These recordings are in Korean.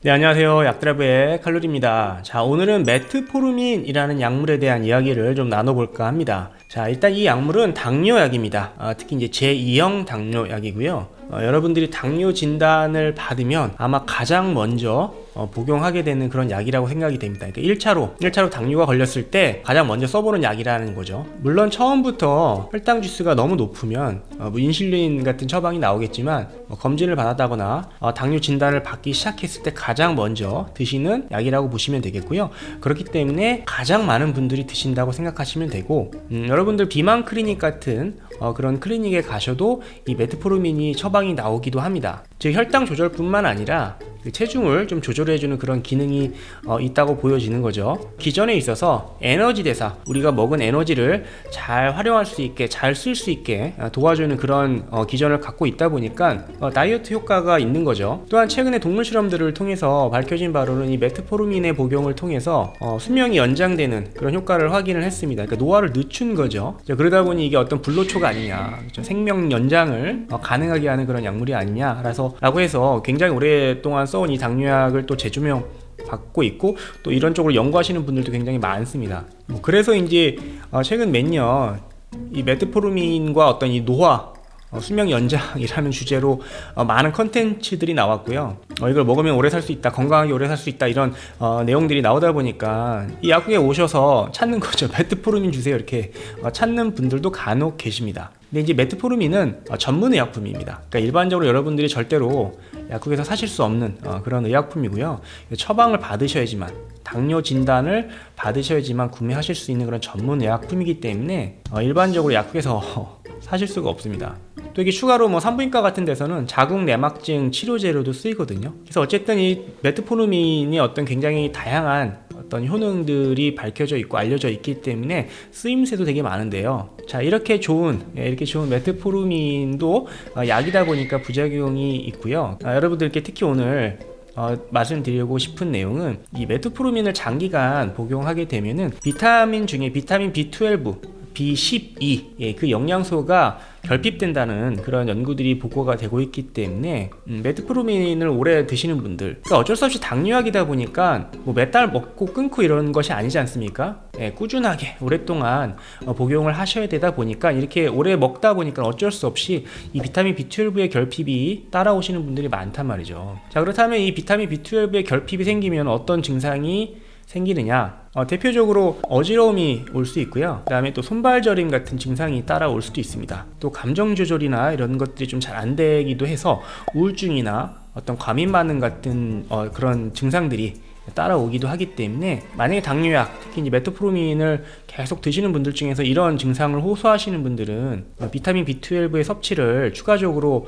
네, 안녕하세요. 약드라이브의 칼로리입니다. 자, 오늘은 메트포르민이라는 약물에 대한 이야기를 좀 나눠볼까 합니다. 자, 일단 이 약물은 당뇨약입니다. 특히 이제 제2형 당뇨약이고요. 여러분들이 당뇨 진단을 받으면 아마 가장 먼저 복용하게 되는 그런 약이라고 생각이 됩니다. 그러니까 1차로 당뇨가 걸렸을 때 가장 먼저 써보는 약이라는 거죠. 물론 처음부터 혈당 지수가 너무 높으면 인슐린 같은 처방이 나오겠지만 검진을 받았다거나 당뇨 진단을 받기 시작했을 때 가장 먼저 드시는 약이라고 보시면 되겠고요. 그렇기 때문에 가장 많은 분들이 드신다고 생각하시면 되고, 여러분들 비만 클리닉 같은 그런 클리닉에 가셔도 이 메트포르민이 처방이 나오기도 합니다. 즉 혈당 조절뿐만 아니라 체중을 좀 조절해주는 그런 기능이 있다고 보여지는 거죠. 기전에 있어서 에너지 대사, 우리가 먹은 에너지를 잘 활용할 수 있게, 잘 쓸 수 있게 도와주는 그런 기전을 갖고 있다 보니까 다이어트 효과가 있는 거죠. 또한 최근에 동물 실험들을 통해서 밝혀진 바로는 이 메트포르민의 복용을 통해서 수명이 연장되는 그런 효과를 확인을 했습니다. 그러니까 노화를 늦춘 거죠. 그러다 보니 이게 어떤 불로초가 아니냐, 그렇죠? 생명 연장을 가능하게 하는 그런 약물이 아니냐라고 해서 굉장히 오랫동안 써온 이 당뇨약을 또 재조명 받고 있고, 또 이런 쪽으로 연구하시는 분들도 굉장히 많습니다. 그래서 이제 최근 몇 년 이 메트포르민과 어떤 이 노화, 수명 연장이라는 주제로 많은 컨텐츠들이 나왔고요. 이걸 먹으면 오래 살 수 있다, 건강하게 오래 살 수 있다, 이런 내용들이 나오다 보니까 이 약국에 오셔서 찾는 거죠. 메트포르민 주세요, 이렇게 찾는 분들도 간혹 계십니다. 근데 이제 메트포르민은 전문 의약품입니다. 그러니까 일반적으로 여러분들이 절대로 약국에서 사실 수 없는 그런 의약품이고요. 처방을 받으셔야지만, 당뇨 진단을 받으셔야지만 구매하실 수 있는 그런 전문 의약품이기 때문에 일반적으로 약국에서 사실 수가 없습니다. 또 이게 추가로 산부인과 같은 데서는 자궁 내막증 치료제로도 쓰이거든요. 그래서 어쨌든 이 메트포르민이 어떤 굉장히 다양한 어떤 효능들이 밝혀져 있고 알려져 있기 때문에 쓰임새도 되게 많은데요. 자, 이렇게 좋은 메트포르민도 약이다 보니까 부작용이 있고요. 여러분들께 특히 오늘 말씀드리고 싶은 내용은, 이 메트포르민을 장기간 복용하게 되면은 비타민 중에 비타민 B12, B12, 그 영양소가 결핍된다는 그런 연구들이 보고가 되고 있기 때문에 메트포르민을 오래 드시는 분들, 그러니까 어쩔 수 없이 당뇨약이다 보니까 몇 달 먹고 끊고 이런 것이 아니지 않습니까? 꾸준하게 오랫동안 복용을 하셔야 되다 보니까, 이렇게 오래 먹다 보니까 어쩔 수 없이 이 비타민 B12의 결핍이 따라오시는 분들이 많단 말이죠. 자, 그렇다면 이 비타민 B12의 결핍이 생기면 어떤 증상이 생기느냐? 대표적으로 어지러움이 올 수 있고요. 그 다음에 또 손발저림 같은 증상이 따라올 수도 있습니다. 또 감정 조절이나 이런 것들이 좀 잘 안 되기도 해서 우울증이나 어떤 과민 반응 같은 그런 증상들이 따라오기도 하기 때문에, 만약에 당뇨약, 특히 이제 메트포르민을 계속 드시는 분들 중에서 이런 증상을 호소하시는 분들은 비타민 B12의 섭취를 추가적으로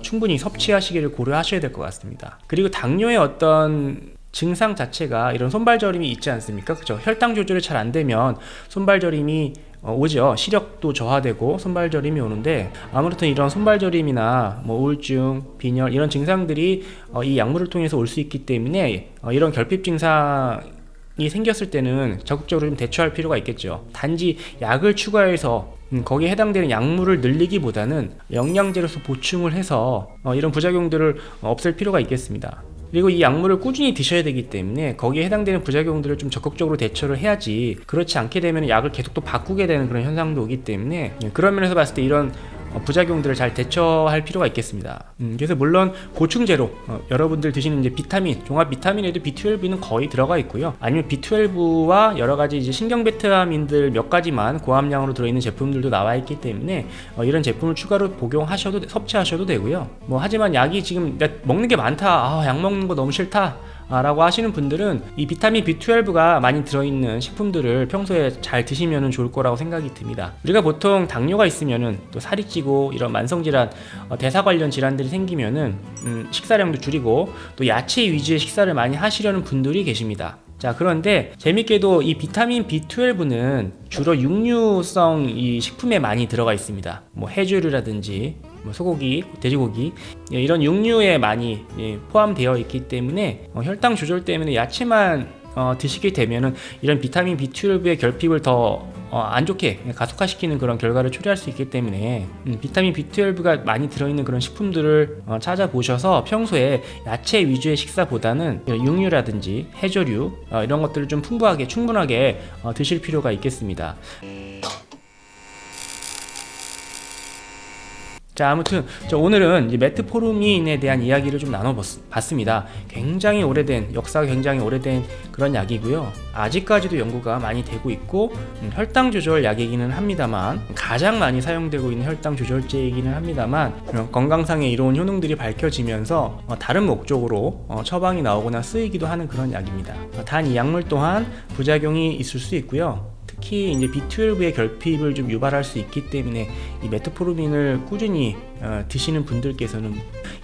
충분히 섭취하시기를 고려하셔야 될 것 같습니다. 그리고 당뇨의 어떤 증상 자체가 이런 손발저림이 있지 않습니까? 그죠? 혈당 조절이 잘 안 되면 손발저림이 오죠. 시력도 저하되고 손발저림이 오는데, 아무래도 이런 손발저림이나 우울증, 빈혈 이런 증상들이 이 약물을 통해서 올 수 있기 때문에 이런 결핍 증상이 생겼을 때는 적극적으로 좀 대처할 필요가 있겠죠. 단지 약을 추가해서 거기에 해당되는 약물을 늘리기보다는 영양제로서 보충을 해서 이런 부작용들을 없앨 필요가 있겠습니다. 그리고 이 약물을 꾸준히 드셔야 되기 때문에 거기에 해당되는 부작용들을 좀 적극적으로 대처를 해야지, 그렇지 않게 되면 약을 계속 또 바꾸게 되는 그런 현상도 오기 때문에, 그런 면에서 봤을 때 이런 부작용들을 잘 대처할 필요가 있겠습니다. 그래서 물론 보충제로 여러분들 드시는 이제 비타민, 종합 비타민에도 B12는 거의 들어가 있고요. 아니면 B12와 여러 가지 이제 신경 베타민들 몇 가지만 고함량으로 들어있는 제품들도 나와 있기 때문에 이런 제품을 추가로 섭취하셔도 되고요. 하지만 약이 지금 먹는 게 많다, 약 먹는 거 너무 싫다 라고 하시는 분들은 이 비타민 B12가 많이 들어있는 식품들을 평소에 잘 드시면 좋을 거라고 생각이 듭니다. 우리가 보통 당뇨가 있으면은 또 살이 찌고 이런 만성질환, 대사 관련 질환들이 생기면은 식사량도 줄이고 또 야채 위주의 식사를 많이 하시려는 분들이 계십니다. 자, 그런데 재밌게도 이 비타민 B12는 주로 육류성 이 식품에 많이 들어가 있습니다. 해조류라든지 소고기, 돼지고기 이런 육류에 많이 포함되어 있기 때문에 혈당 조절 때문에 야채만 드시게 되면은 이런 비타민 B12의 결핍을 더 안 좋게 가속화시키는 그런 결과를 초래할 수 있기 때문에 비타민 B12가 많이 들어있는 그런 식품들을 찾아보셔서 평소에 야채 위주의 식사보다는 육류라든지 해조류 이런 것들을 좀 풍부하게 충분하게 드실 필요가 있겠습니다. 자, 아무튼 오늘은 이제 메트포르민에 대한 이야기를 좀 나눠봤습니다. 굉장히 오래된, 역사가 굉장히 오래된 그런 약이고요. 아직까지도 연구가 많이 되고 있고 혈당 조절 약이기는 합니다만, 가장 많이 사용되고 있는 혈당 조절제이기는 합니다만, 건강상의 이로운 효능들이 밝혀지면서 다른 목적으로 처방이 나오거나 쓰이기도 하는 그런 약입니다. 단 이 약물 또한 부작용이 있을 수 있고요. 특히 이제 B12의 결핍을 좀 유발할 수 있기 때문에 이 메트포르민을 꾸준히 드시는 분들께서는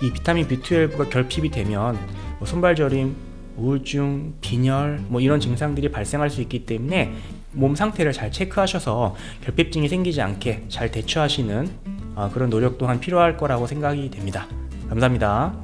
이 비타민 B12가 결핍이 되면 손발저림, 우울증, 빈혈 이런 증상들이 발생할 수 있기 때문에 몸 상태를 잘 체크하셔서 결핍증이 생기지 않게 잘 대처하시는 그런 노력 또한 필요할 거라고 생각이 됩니다. 감사합니다.